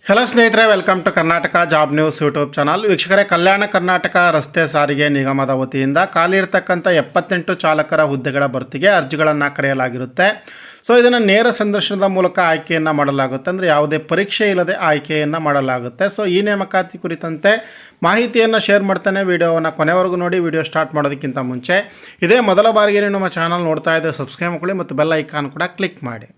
Hello ಸ್ನೇಹಿತರೆ, welcome to Karnataka job news YouTube channel. ವೀಕ್ಷಕರೇ, ಕಲ್ಯಾಣ ಕರ್ನಾಟಕ ರಸ್ತೆ ಸಾರಿಗೆ ನಿಗಮದ ವತಿಯಿಂದ ಖಾಲಿ ಇರತಕ್ಕಂಥ 78 ಚಾಲಕರ ಹುದ್ದೆಗಳ ಭರ್ತಿಗೆ ಅರ್ಜಿಗಳನ್ನು ಕರೆಯಲಾಗಿರುತ್ತೆ. ಸೊ ಇದನ್ನು ನೇರ ಸಂದರ್ಶನದ ಮೂಲಕ ಆಯ್ಕೆಯನ್ನು ಮಾಡಲಾಗುತ್ತೆ. ಅಂದರೆ ಯಾವುದೇ ಪರೀಕ್ಷೆ ಇಲ್ಲದೆ ಆಯ್ಕೆಯನ್ನು ಮಾಡಲಾಗುತ್ತೆ. ಸೊ ಈ ನೇಮಕಾತಿ ಕುರಿತಂತೆ ಮಾಹಿತಿಯನ್ನು ಶೇರ್ ಮಾಡ್ತಾನೆ. ವಿಡಿಯೋವನ್ನು ಕೊನೆವರೆಗೂ ನೋಡಿ. ವಿಡಿಯೋ ಸ್ಟಾರ್ಟ್ ಮಾಡೋದಕ್ಕಿಂತ ಮುಂಚೆ ಇದೇ ಮೊದಲ ಬಾರಿಗೆ ನೀವು ನಮ್ಮ ಚಾನಲ್ ನೋಡ್ತಾ ಇದ್ದರೆ ಸಬ್ಸ್ಕ್ರೈಬ್ ಮಾಡ್ಕೊಳ್ಳಿ ಮತ್ತು ಬೆಲ್ ಐಕಾನ್ ಕೂಡ ಕ್ಲಿಕ್ ಮಾಡಿ.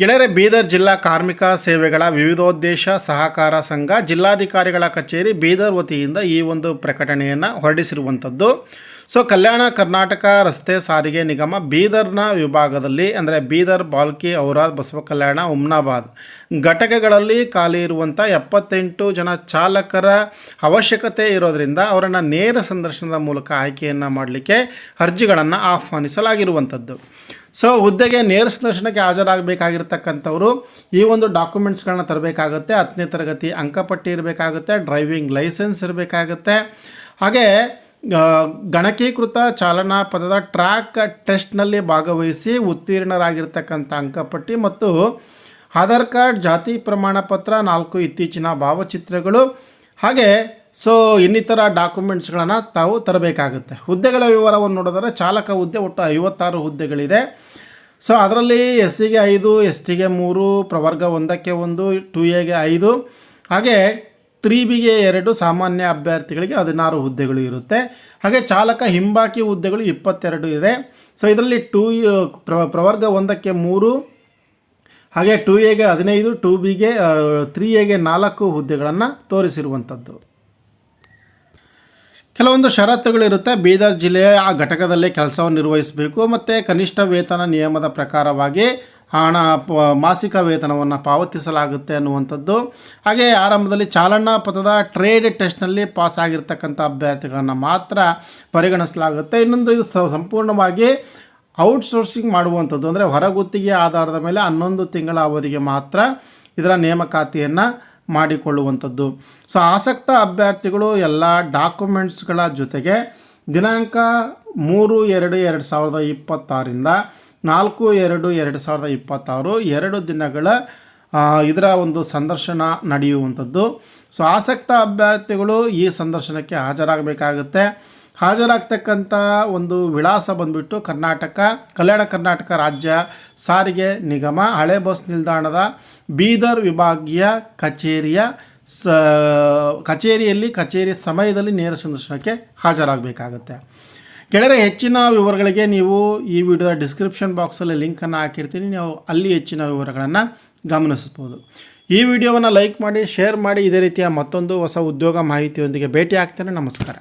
ಗೆಳೆಯರೆ, ಬೀದರ್ ಜಿಲ್ಲಾ ಕಾರ್ಮಿಕ ಸೇವೆಗಳ ವಿವಿಧೋದ್ದೇಶ ಸಹಕಾರ ಸಂಘ ಜಿಲ್ಲಾಧಿಕಾರಿಗಳ ಕಚೇರಿ ಬೀದರ್ ವತಿಯಿಂದ ಈ ಒಂದು ಪ್ರಕಟಣೆಯನ್ನು ಹೊರಡಿಸಿರುವಂಥದ್ದು. ಸೊ ಕಲ್ಯಾಣ ಕರ್ನಾಟಕ ರಸ್ತೆ ಸಾರಿಗೆ ನಿಗಮ ಬೀದರ್ನ ವಿಭಾಗದಲ್ಲಿ ಅಂದರೆ ಬೀದರ್, ಬಾಲ್ಕಿ, ಔರಾದ್, ಬಸವ ಕಲ್ಯಾಣ, ಹುಮ್ನಾಬಾದ್ ಘಟಕಗಳಲ್ಲಿ ಖಾಲಿ ಇರುವಂಥ 78 ಜನ ಚಾಲಕರ ಅವಶ್ಯಕತೆ ಇರೋದರಿಂದ ಅವರನ್ನು ನೇರ ಸಂದರ್ಶನದ ಮೂಲಕ ಆಯ್ಕೆಯನ್ನು ಮಾಡಲಿಕ್ಕೆ ಅರ್ಜಿಗಳನ್ನು ಆಹ್ವಾನಿಸಲಾಗಿರುವಂಥದ್ದು. ಸೊ ಹುದ್ದೆಗೆ ನೇರ ಸಂದರ್ಶನಕ್ಕೆ ಹಾಜರಾಗಬೇಕಾಗಿರ್ತಕ್ಕಂಥವರು ಈ ಒಂದು ಡಾಕ್ಯುಮೆಂಟ್ಸ್ಗಳನ್ನ ತರಬೇಕಾಗುತ್ತೆ. 10ನೇ ತರಗತಿ ಅಂಕಪಟ್ಟಿ ಇರಬೇಕಾಗುತ್ತೆ, ಡ್ರೈವಿಂಗ್ ಲೈಸೆನ್ಸ್ ಇರಬೇಕಾಗುತ್ತೆ, ಹಾಗೆ ಗಣಕೀಕೃತ ಚಾಲನಾ ಪದದ ಟ್ರ್ಯಾಕ್ ಟೆಸ್ಟ್ನಲ್ಲಿ ಭಾಗವಹಿಸಿ ಉತ್ತೀರ್ಣರಾಗಿರ್ತಕ್ಕಂಥ ಅಂಕಪಟ್ಟಿ ಮತ್ತು ಆಧಾರ್ ಕಾರ್ಡ್, ಜಾತಿ ಪ್ರಮಾಣ ಪತ್ರ, 4 ಇತ್ತೀಚಿನ ಭಾವಚಿತ್ರಗಳು, ಹಾಗೆ ಸೊ ಇನ್ನಿತರ ಡಾಕ್ಯುಮೆಂಟ್ಸ್ಗಳನ್ನು ತಾವು ತರಬೇಕಾಗುತ್ತೆ. ಹುದ್ದೆಗಳ ವಿವರವನ್ನು ನೋಡಿದರೆ ಚಾಲಕ ಹುದ್ದೆ ಒಟ್ಟು 56 ಹುದ್ದೆಗಳಿದೆ. ಸೊ ಅದರಲ್ಲಿ SCಗೆ 5, STಗೆ 3, ಪ್ರವರ್ಗ 1ಕ್ಕೆ 1, 2Aಗೆ 5, ಹಾಗೆ 3Bಗೆ 2, ಸಾಮಾನ್ಯ ಅಭ್ಯರ್ಥಿಗಳಿಗೆ 16 ಹುದ್ದೆಗಳು ಇರುತ್ತೆ. ಹಾಗೆ ಚಾಲಕ ಹಿಂಬಾಕಿ ಹುದ್ದೆಗಳು 22 ಇದೆ. ಸೊ ಇದರಲ್ಲಿ ಪ್ರವರ್ಗ 1ಕ್ಕೆ 3, ಹಾಗೆ 2Aಗೆ 15, 2Bಗೆ 3Aಗೆ 4 ಹುದ್ದೆಗಳನ್ನು ತೋರಿಸಿರುವಂಥದ್ದು. ಕೆಲವೊಂದು ಷರತ್ತುಗಳಿರುತ್ತೆ. ಬೀದರ್ ಜಿಲ್ಲೆಯ ಆ ಘಟಕದಲ್ಲೇ ಕೆಲಸವನ್ನು ನಿರ್ವಹಿಸಬೇಕು ಮತ್ತು ಕನಿಷ್ಠ ವೇತನ ನಿಯಮದ ಪ್ರಕಾರವಾಗಿ ಮಾಸಿಕ ವೇತನವನ್ನು ಪಾವತಿಸಲಾಗುತ್ತೆ ಅನ್ನುವಂಥದ್ದು. ಹಾಗೆ ಆರಂಭದಲ್ಲಿ ಚಾಲನಾ ಪದದ ಟ್ರೇಡ್ ಟೆಸ್ಟ್ನಲ್ಲಿ ಪಾಸ್ ಆಗಿರ್ತಕ್ಕಂಥ ಅಭ್ಯರ್ಥಿಗಳನ್ನು ಮಾತ್ರ ಪರಿಗಣಿಸಲಾಗುತ್ತೆ. ಇನ್ನೊಂದು, ಇದು ಸಂಪೂರ್ಣವಾಗಿ ಔಟ್ಸೋರ್ಸಿಂಗ್ ಮಾಡುವಂಥದ್ದು, ಅಂದರೆ ಹೊರಗುತ್ತಿಗೆ ಆಧಾರದ ಮೇಲೆ 11 ತಿಂಗಳ ಅವಧಿಗೆ ಮಾತ್ರ ಇದರ ನೇಮಕಾತಿಯನ್ನು ಮಾಡಿಕೊಳ್ಳುವಂಥದ್ದು. ಸೊ ಆಸಕ್ತ ಅಭ್ಯರ್ಥಿಗಳು ಎಲ್ಲ ಡಾಕ್ಯುಮೆಂಟ್ಸ್ಗಳ ಜೊತೆಗೆ ದಿನಾಂಕ 3/2/2026ರಿಂದ 4/2/2026 2 ದಿನಗಳ ಇದರ ಒಂದು ಸಂದರ್ಶನ ನಡೆಯುವಂಥದ್ದು. ಸೊ ಆಸಕ್ತ ಅಭ್ಯರ್ಥಿಗಳು ಈ ಸಂದರ್ಶನಕ್ಕೆ ಹಾಜರಾಗಬೇಕಾಗುತ್ತೆ. ಹಾಜರಾಗ್ತಕ್ಕಂಥ ಒಂದು ವಿಳಾಸ ಬಂದುಬಿಟ್ಟು ಕಲ್ಯಾಣ ಕರ್ನಾಟಕ ರಾಜ್ಯ ಸಾರಿಗೆ ನಿಗಮ ಹಳೆ ಬಸ್ ನಿಲ್ದಾಣದ ಬೀದರ್ ವಿಭಾಗೀಯ ಕಚೇರಿಯಲ್ಲಿ ಕಚೇರಿ ಸಮಯದಲ್ಲಿ ನೇರ ಸಂದರ್ಶನಕ್ಕೆ ಹಾಜರಾಗಬೇಕಾಗುತ್ತೆ. ಗೆಳೆಯರೆ, ಹೆಚ್ಚಿನ ವಿವರಗಳಿಗೆ ನೀವು ಈ ವಿಡಿಯೋದ ಡಿಸ್ಕ್ರಿಪ್ಷನ್ ಬಾಕ್ಸಲ್ಲಿ ಲಿಂಕನ್ನು ಹಾಕಿರ್ತೀನಿ, ನೀವು ಅಲ್ಲಿ ಹೆಚ್ಚಿನ ವಿವರಗಳನ್ನು ಗಮನಿಸ್ಬೋದು. ಈ ವಿಡಿಯೋವನ್ನು ಲೈಕ್ ಮಾಡಿ, ಶೇರ್ ಮಾಡಿ. ಇದೇ ರೀತಿಯ ಮತ್ತೊಂದು ಹೊಸ ಉದ್ಯೋಗ ಮಾಹಿತಿಯೊಂದಿಗೆ ಭೇಟಿ ಆಗ್ತೇನೆ. ನಮಸ್ಕಾರ.